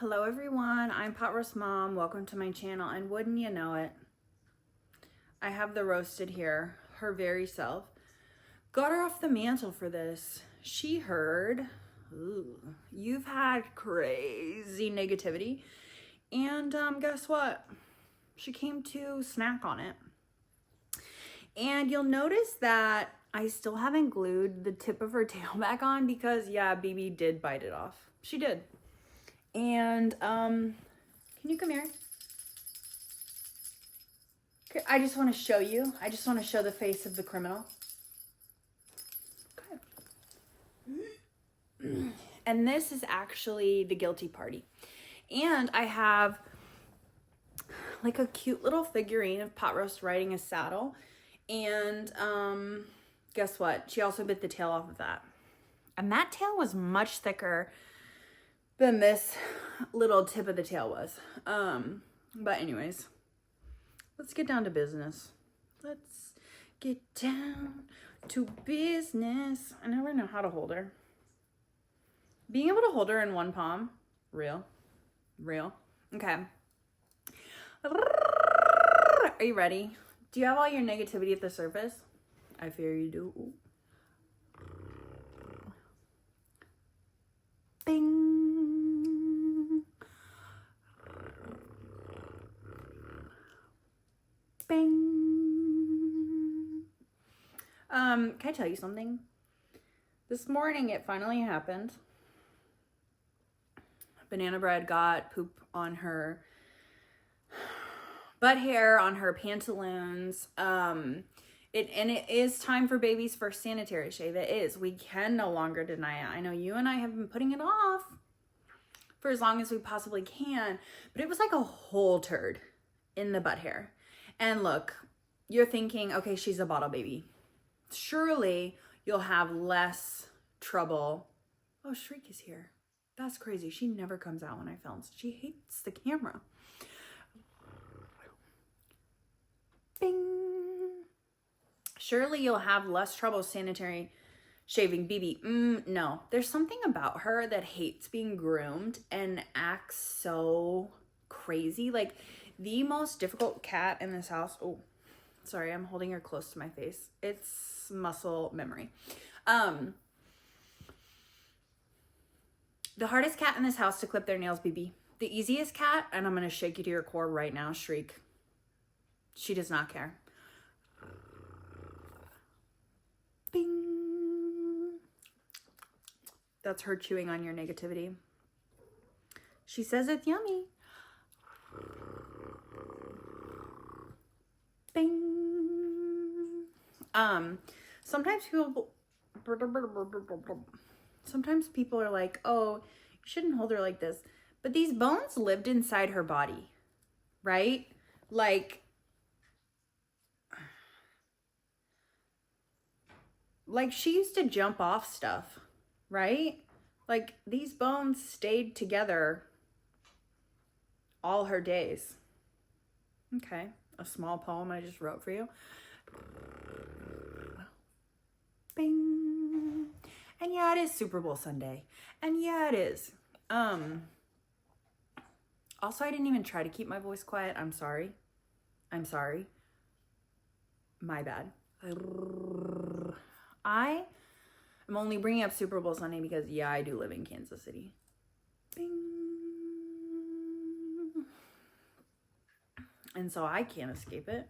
Hello everyone, I'm potroastmom. Welcome to my channel, and wouldn't you know it, I have the roasted here, her very self. Got her off the mantle for this. She heard, ooh, you've had crazy negativity, and guess what? She came to snack on it. And you'll notice that I still haven't glued the tip of her tail back on because, yeah, BB did bite it off. She did. And can you come here? Okay, I just want to show you. I just want to show the face of the criminal. Okay. And this is actually the guilty party. And I have like a cute little figurine of Pot Roast riding a saddle. And guess what? She also bit the tail off of that. And that tail was much thicker than this little tip of the tail was. But anyways, let's get down to business. Let's get down to business. I never know how to hold her. Being able to hold her in one palm, real. Okay. Are you ready? Do you have all your negativity at the surface? I fear you do. Ooh. Bing. Bing. Can I tell you something? This morning it finally happened. Banana Bread got poop on her butt hair, on her pantaloons. It is time for baby's first sanitary shave. It is. We can no longer deny it. I know you and I have been putting it off for as long as we possibly can, but it was like a whole turd in the butt hair. And look, you're thinking, okay, she's a bottle baby. Surely you'll have less trouble. Oh, Shriek is here. That's crazy. She never comes out when I film. She hates the camera. Bing. Surely you'll have less trouble sanitary shaving BB. No, there's something about her that hates being groomed and acts so crazy. Like the most difficult cat in this house. Oh, sorry, I'm holding her close to my face. It's muscle memory. The hardest cat in this house to clip their nails, BB. The easiest cat, and I'm gonna shake you to your core right now, Shriek. She does not care. Bing. That's her chewing on your negativity. She says it's yummy. Bing. Sometimes people are like, oh, you shouldn't hold her like this. But these bones lived inside her body, right? Like she used to jump off stuff, right? Like these bones stayed together all her days. Okay, a small poem I just wrote for you. Bing. And yeah, it is Super Bowl Sunday. And yeah, it is. Also, I didn't even try to keep my voice quiet. I'm sorry. My bad. I am only bringing up Super Bowl Sunday because, yeah, I do live in Kansas City. Bing. And so I can't escape it.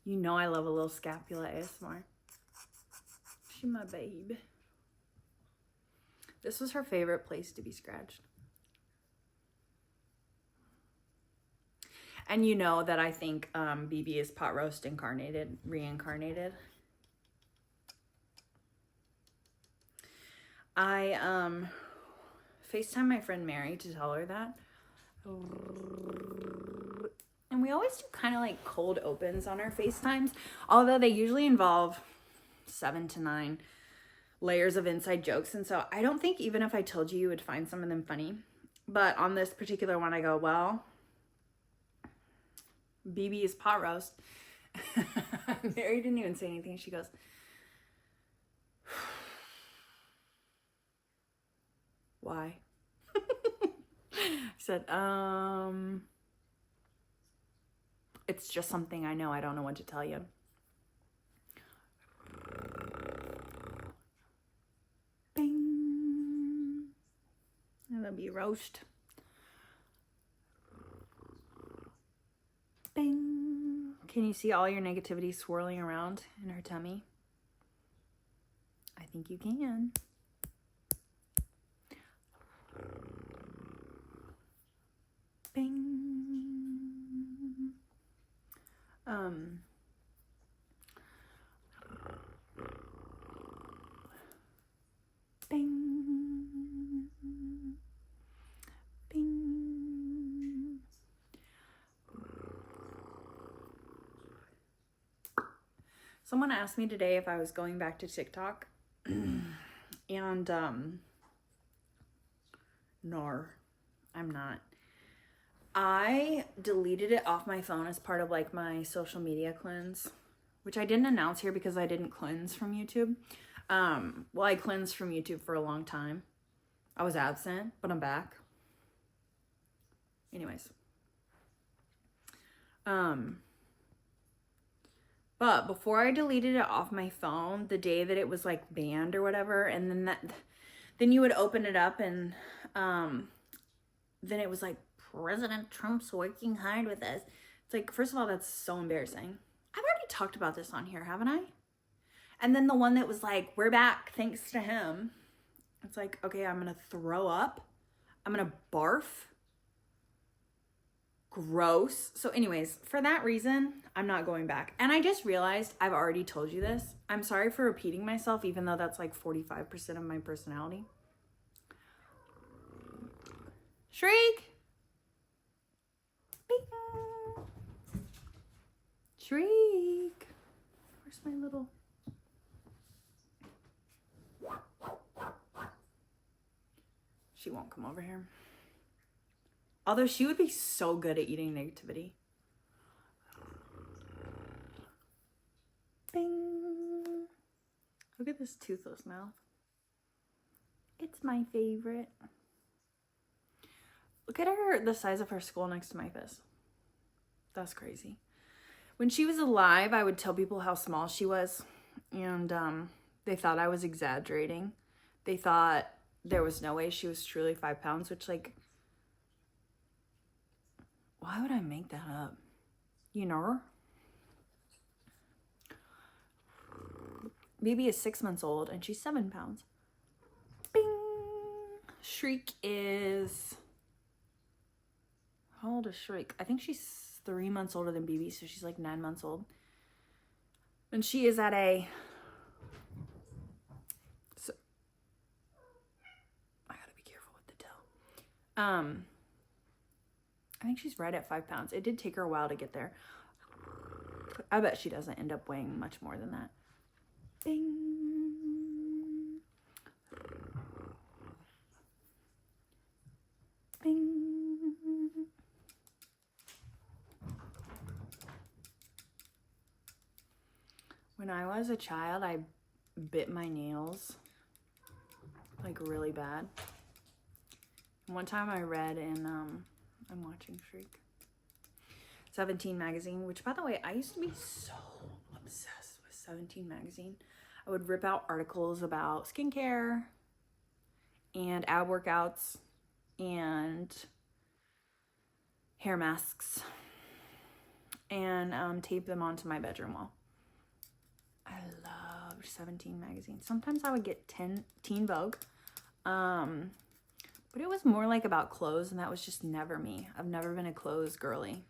You know I love a little scapula ASMR. She my babe. This was her favorite place to be scratched. And you know that I think BB is pot roast reincarnated. I FaceTime my friend Mary to tell her that. And we always do kind of like cold opens on our FaceTimes, although they usually involve 7 to 9 layers of inside jokes. And so I don't think even if I told you, you would find some of them funny. But on this particular one, I go, well, BB is pot roast. Mary didn't even say anything. She goes, Why? I said, it's just something I know. I don't know what to tell you. Bing. That'll be roast. Bing. Can you see all your negativity swirling around in her tummy? I think you can. Bing. Bing. Bing. Someone asked me today if I was going back to TikTok. And, no, I'm not. I deleted it off my phone as part of like my social media cleanse, which I didn't announce here because I didn't cleanse from YouTube. Well, I cleansed from YouTube for a long time. I was absent, but I'm back. Anyways. But before I deleted it off my phone, the day that it was like banned or whatever, and then you would open it up and then it was like, President Trump's working hard with us. It's like, first of all, that's so embarrassing. I've already talked about this on here, haven't I? And then the one that was like, we're back thanks to him. It's like, okay, I'm gonna throw up. I'm gonna barf. Gross. So anyways, for that reason, I'm not going back. And I just realized I've already told you this. I'm sorry for repeating myself, even though that's like 45% of my personality. Shriek. Bing. Shriek. Where's my little... She won't come over here. Although she would be so good at eating negativity. Bing. Look at this toothless mouth. It's my favorite. Look at her, the size of her skull next to my fist. That's crazy. When she was alive, I would tell people how small she was. And they thought I was exaggerating. They thought there was no way she was truly 5 pounds, which like... Why would I make that up? You know? Baby is 6 months old and she's 7 pounds. Bing! Shriek is... How old is Shriek? I think she's 3 months older than BB, so she's like 9 months old. And she is at a... So... I gotta be careful what to tell. I think she's right at 5 pounds. It did take her a while to get there. I bet she doesn't end up weighing much more than that. Bing. Bing. When I was a child, I bit my nails like really bad. One time I read in I'm watching Shriek 17 magazine, which by the way, I used to be so obsessed with 17 magazine. I would rip out articles about skincare and ab workouts and hair masks and tape them onto my bedroom wall. I loved 17 magazine. Sometimes I would get Teen Vogue. But it was more like about clothes, and that was just never me. I've never been a clothes girly.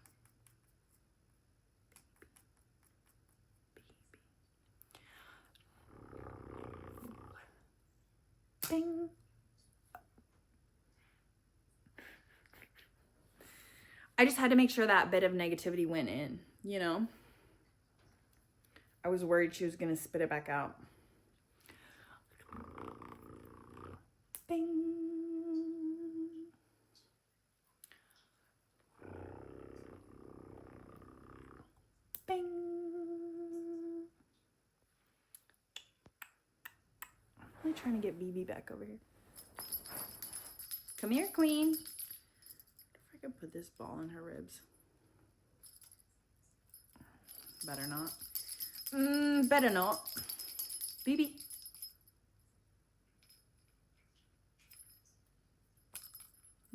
Bing. I just had to make sure that bit of negativity went in, you know? I was worried she was going to spit it back out. Bing. Bing. I'm really trying to get BB back over here. Come here, queen. If I could put this ball in her ribs. Better not. Better not. BB.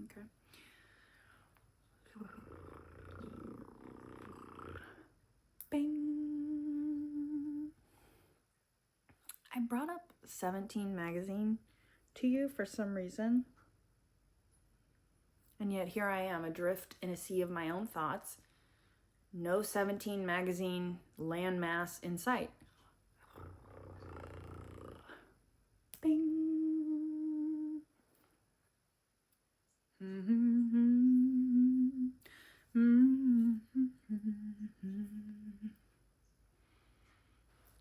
Okay. Bing. I brought up 17 magazine to you for some reason. And yet here I am, adrift in a sea of my own thoughts. No 17 magazine landmass in sight. Bing.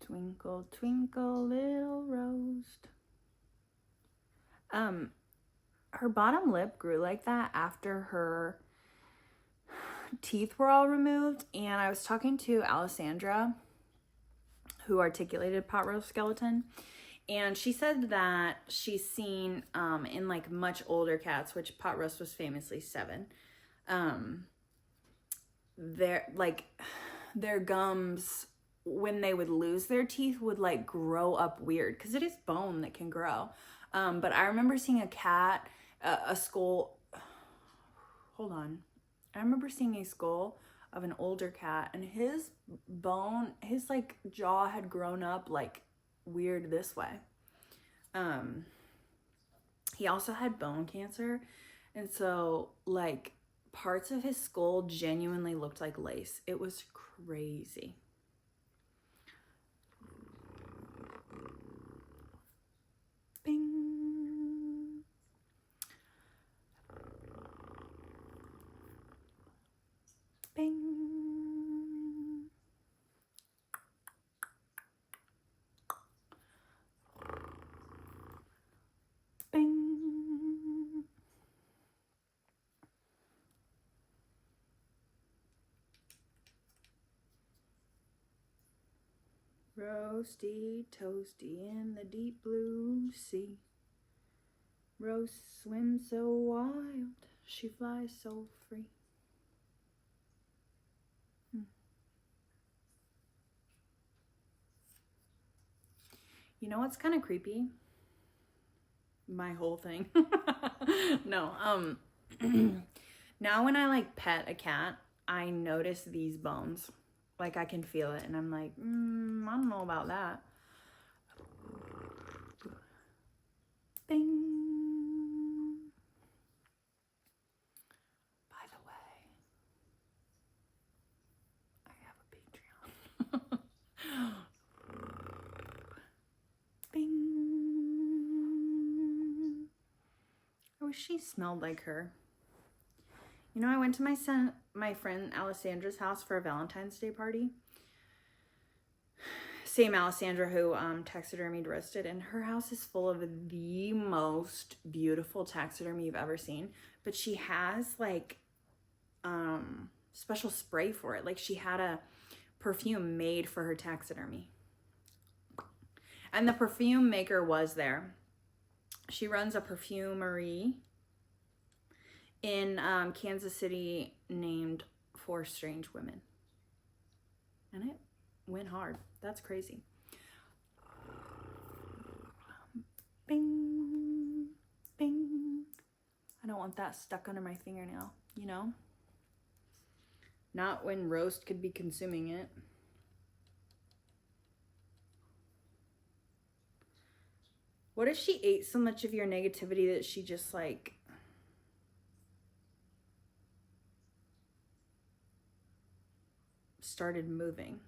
Twinkle, twinkle, little rose. Her bottom lip grew like that after her teeth were all removed, and I was talking to Alexandra, who articulated pot roast skeleton, and she said that she's seen in like much older cats, which pot roast was famously 7, their gums, when they would lose their teeth, would like grow up weird, because it is bone that can grow. But I remember seeing a cat, a skull. Hold on. I remember seeing a skull of an older cat, and his bone, his like jaw had grown up like weird this way. He also had bone cancer, and so like parts of his skull genuinely looked like lace. It was crazy. Bing. Bing. Bing. Roasty, toasty in the deep blue sea. Rose swims so wild, she flies so free. You know what's kind of creepy? My whole thing. No, now when I like pet a cat, I notice these bones. Like I can feel it, and I'm like, I don't know about that. Bing. By the way, I have a Patreon. Bing. I wish she smelled like her. You know, I went to my friend Alexandra's house for a Valentine's Day party. Same Alexandra who taxidermied roasted, and her house is full of the most beautiful taxidermy you've ever seen. But she has like special spray for it. Like she had a perfume made for her taxidermy. And the perfume maker was there. She runs a perfumery in Kansas City named For Strange Women. And it went hard. That's crazy. Bing, bing. I don't want that stuck under my fingernail, you know? Not when roast could be consuming it. What if she ate so much of your negativity that she just like started moving?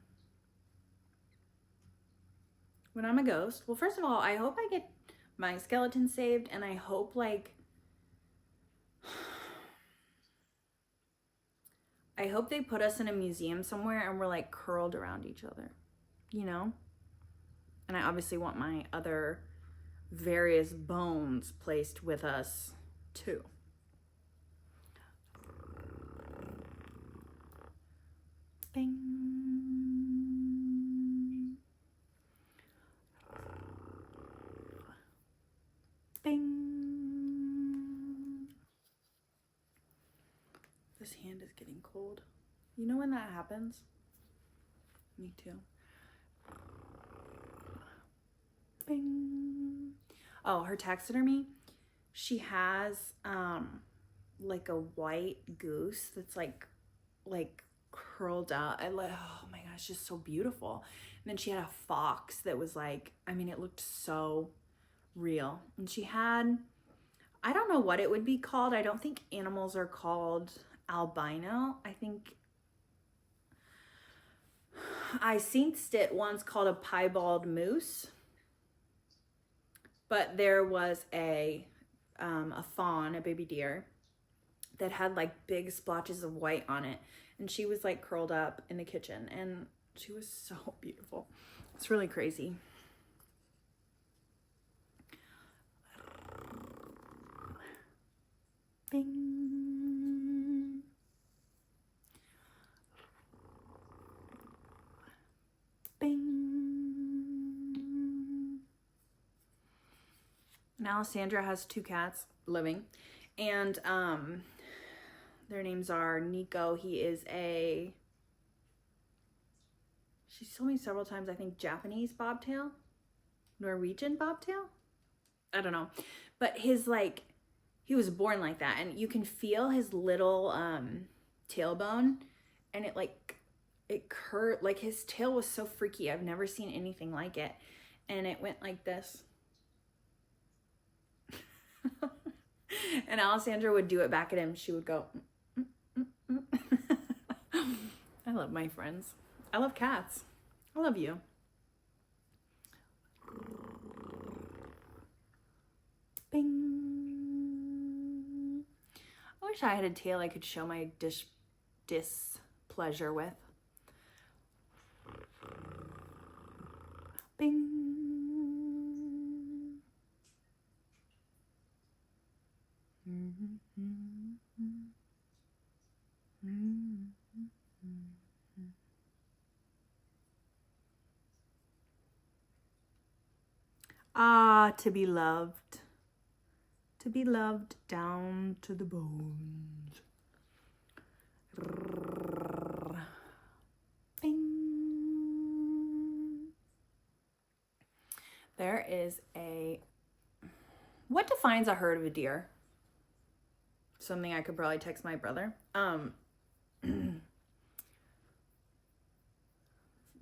When I'm a ghost, well, first of all, I hope I get my skeleton saved, and I hope like I hope they put us in a museum somewhere and we're like curled around each other, you know? And I obviously want my other various bones placed with us too. Bing. Bing. This hand is getting cold. You know when that happens? Me too. Bing. Oh, her taxidermy. She has like a white goose that's like curled up. Oh my gosh, just so beautiful. And then she had a fox that was like, I mean, it looked so real. And she had, I don't know what it would be called. I don't think animals are called albino. I think I seen it once called a piebald moose. But there was a fawn, a baby deer, that had like big splotches of white on it. And she was like curled up in the kitchen and she was so beautiful. It's really crazy. Bing. Bing. And Alexandra has 2 cats living. And their names are Nico. He is she's told me several times, I think Japanese bobtail, Norwegian bobtail. I don't know. But his like, he was born like that. And you can feel his little tailbone. And it curved, like his tail was so freaky. I've never seen anything like it. And it went like this. And Alexandra would do it back at him. She would go, I love my friends. I love cats. I love you. Bing. I wish I had a tail I could show my displeasure with. Bing. Ah, to be loved down to the bones. Bing. There is what defines a herd of a deer? Something I could probably text my brother. Do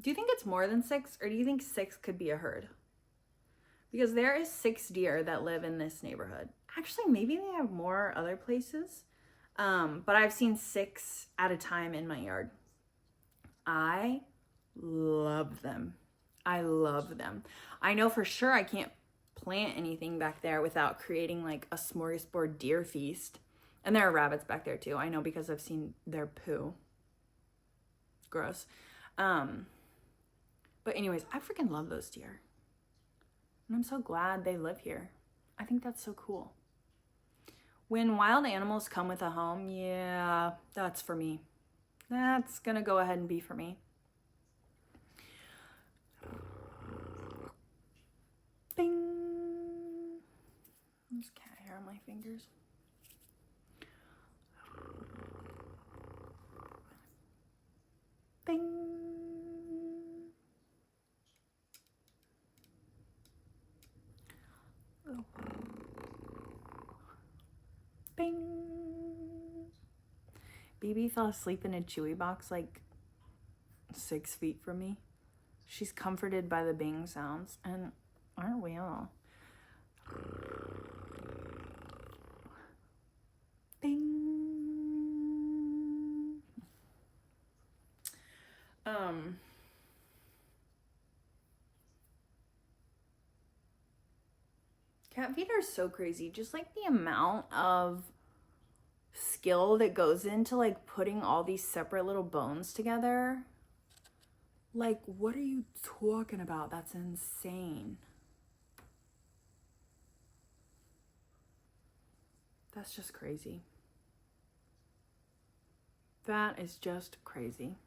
you think it's more than 6, or do you think 6 could be a herd? Because there is 6 deer that live in this neighborhood. Actually, maybe they have more other places. But I've seen 6 at a time in my yard. I love them. I love them. I know for sure I can't plant anything back there without creating like a smorgasbord deer feast. And there are rabbits back there too. I know because I've seen their poo. Gross. But anyways, I freaking love those deer. And I'm so glad they live here. I think that's so cool. When wild animals come with a home, yeah, that's for me. That's gonna go ahead and be for me. Bing. There's cat hair on my fingers. Bing. Oh. Bing. BB fell asleep in a Chewy box like 6 feet from me. She's comforted by the bing sounds, and aren't we all? Bing. Cat feed are so crazy. Just like the amount of skill that goes into like putting all these separate little bones together. Like, what are you talking about? That's insane. That's just crazy. That is just crazy.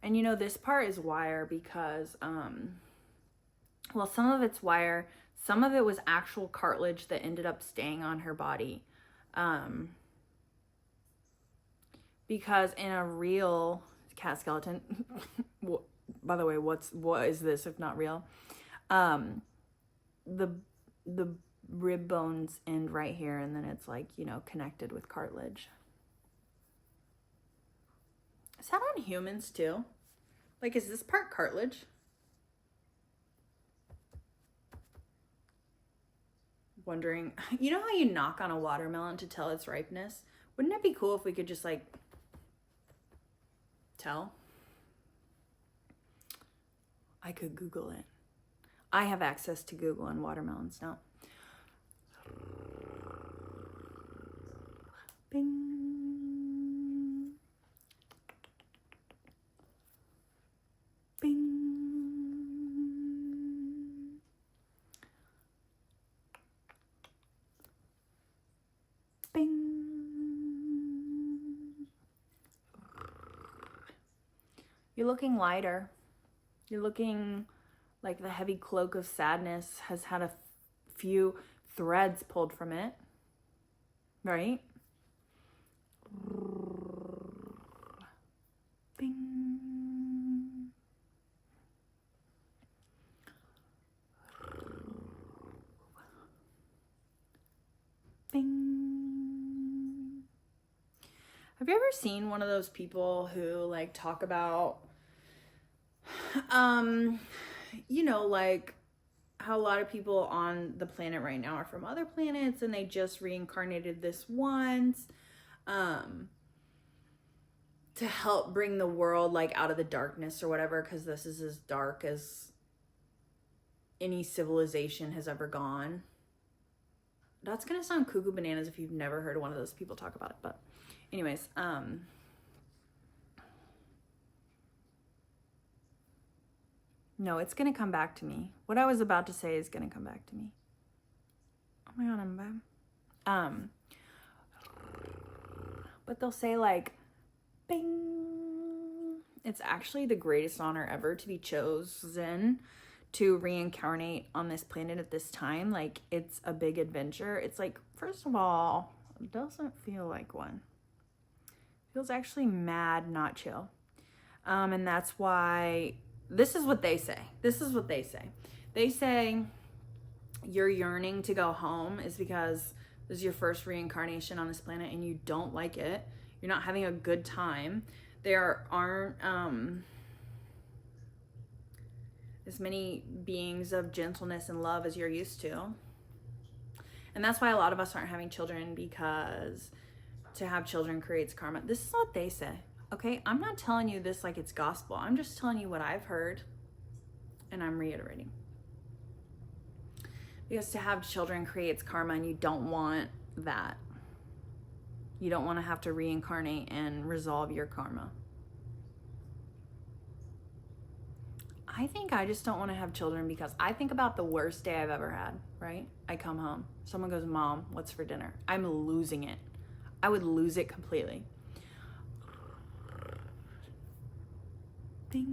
And you know, this part is wire because, well, some of it's wire, some of it was actual cartilage that ended up staying on her body. Because in a real cat skeleton, by the way, what is this if not real? The rib bones end right here, and then it's like, you know, connected with cartilage. Is that on humans too? Like, is this part cartilage? Wondering, you know how you knock on a watermelon to tell its ripeness? Wouldn't it be cool if we could just like tell? I could Google it. I have access to Google and watermelons now. Bing. Bing. Bing. You're looking lighter. You're looking like the heavy cloak of sadness has had a few threads pulled from it, right? Bing. Bing. Have you ever seen one of those people who like talk about you know, like how a lot of people on the planet right now are from other planets and they just reincarnated this once to help bring the world like out of the darkness or whatever, because this is as dark as any civilization has ever gone. That's gonna sound cuckoo bananas if you've never heard one of those people talk about it, but anyways, no, it's gonna come back to me. What I was about to say is gonna come back to me. Oh my god, I'm bad. But they'll say like, bing. It's actually the greatest honor ever to be chosen to reincarnate on this planet at this time. Like, it's a big adventure. It's like, first of all, it doesn't feel like one. It feels actually mad, not chill. And that's why, this is what they say. This is what they say. They say your yearning to go home is because this is your first reincarnation on this planet and you don't like it. You're not having a good time. There aren't as many beings of gentleness and love as you're used to. And that's why a lot of us aren't having children, because to have children creates karma. This is what they say. Okay, I'm not telling you this like it's gospel. I'm just telling you what I've heard, and I'm reiterating. Because to have children creates karma, and you don't want that. You don't want to have to reincarnate and resolve your karma. I think I just don't want to have children because I think about the worst day I've ever had, right? I come home. Someone goes, Mom, what's for dinner? I'm losing it. I would lose it completely. Bing.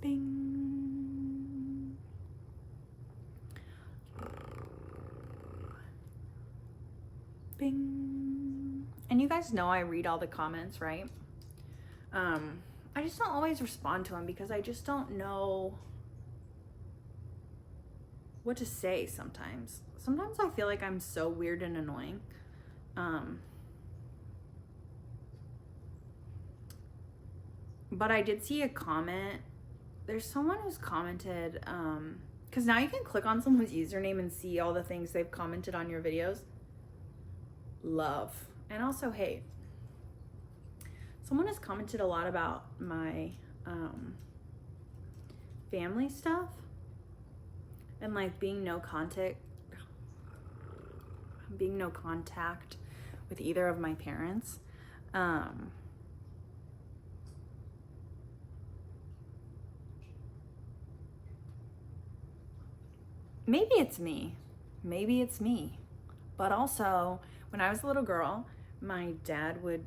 Bing. Bing. And you guys know I read all the comments, right? I just don't always respond to them because I just don't know what to say sometimes. Sometimes I feel like I'm so weird and annoying. But I did see a comment. There's someone who's commented, because now you can click on someone's username and see all the things they've commented on your videos. Love. And also hate. Someone has commented a lot about my family stuff and like being no contact with either of my parents. Maybe it's me. But also, when I was a little girl, my dad would,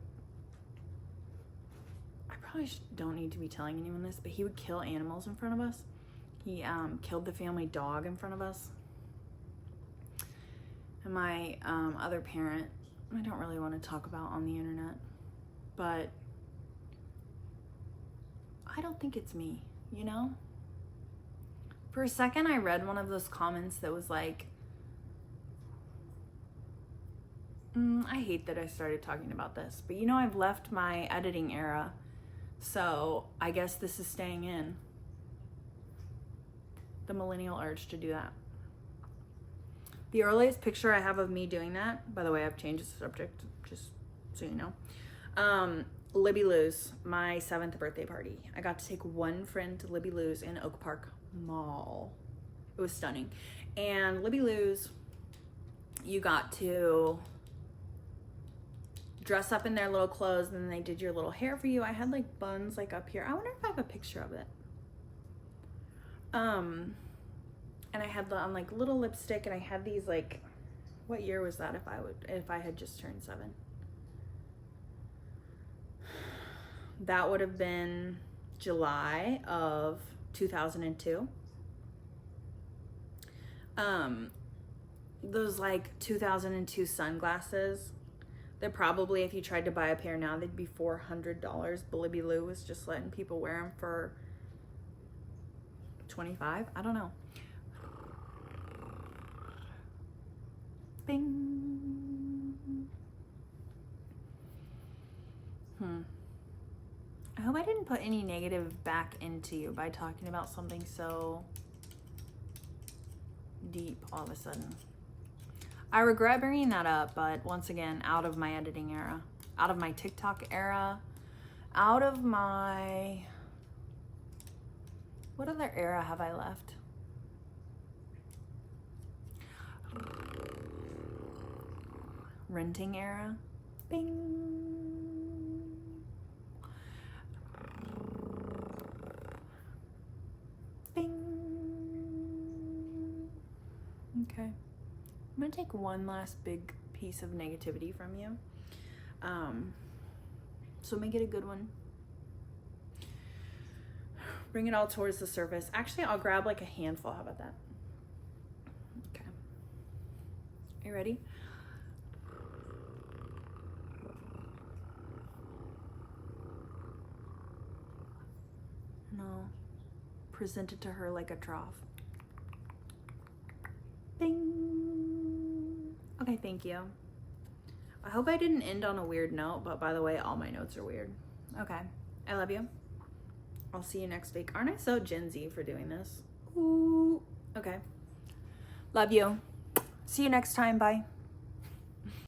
I probably don't need to be telling anyone this, but he would kill animals in front of us. He killed the family dog in front of us. And my other parent, I don't really want to talk about on the internet, but I don't think it's me, you know? For a second, I read one of those comments that was like, I hate that I started talking about this, but you know, I've left my editing era, so I guess this is staying in. The millennial urge to do that. The earliest picture I have of me doing that, by the way, I've changed the subject, just so you know. Libby Lou's, my 7th birthday party. I got to take one friend to Libby Lou's in Oak Park Mall. It was stunning. And Libby Lou's, you got to dress up in their little clothes, and then they did your little hair for you. I had like buns like up here. I wonder if I have a picture of it. And I had on like little lipstick, and I had these like, what year was that if I had just turned 7? That would have been July of 2002. Those like 2002 sunglasses, they're probably, if you tried to buy a pair now, they'd be $400. But Libby Lou was just letting people wear them for $25. I don't know. Bing. I hope I didn't put any negative back into you by talking about something so deep all of a sudden. I regret bringing that up, but once again, out of my editing era, out of my TikTok era, out of my, what other era have I left? Renting era. Bing. Okay, I'm gonna take one last big piece of negativity from you. So make it a good one. Bring it all towards the surface. Actually, I'll grab like a handful. How about that? Okay. Are you ready? No. Present it to her like a trough. Bing. Okay, thank you. I hope I didn't end on a weird note, but by the way, all my notes are weird. Okay, I love you. I'll see you next week. Aren't I so Gen Z for doing this? Ooh. Okay. Love you. See you next time. Bye.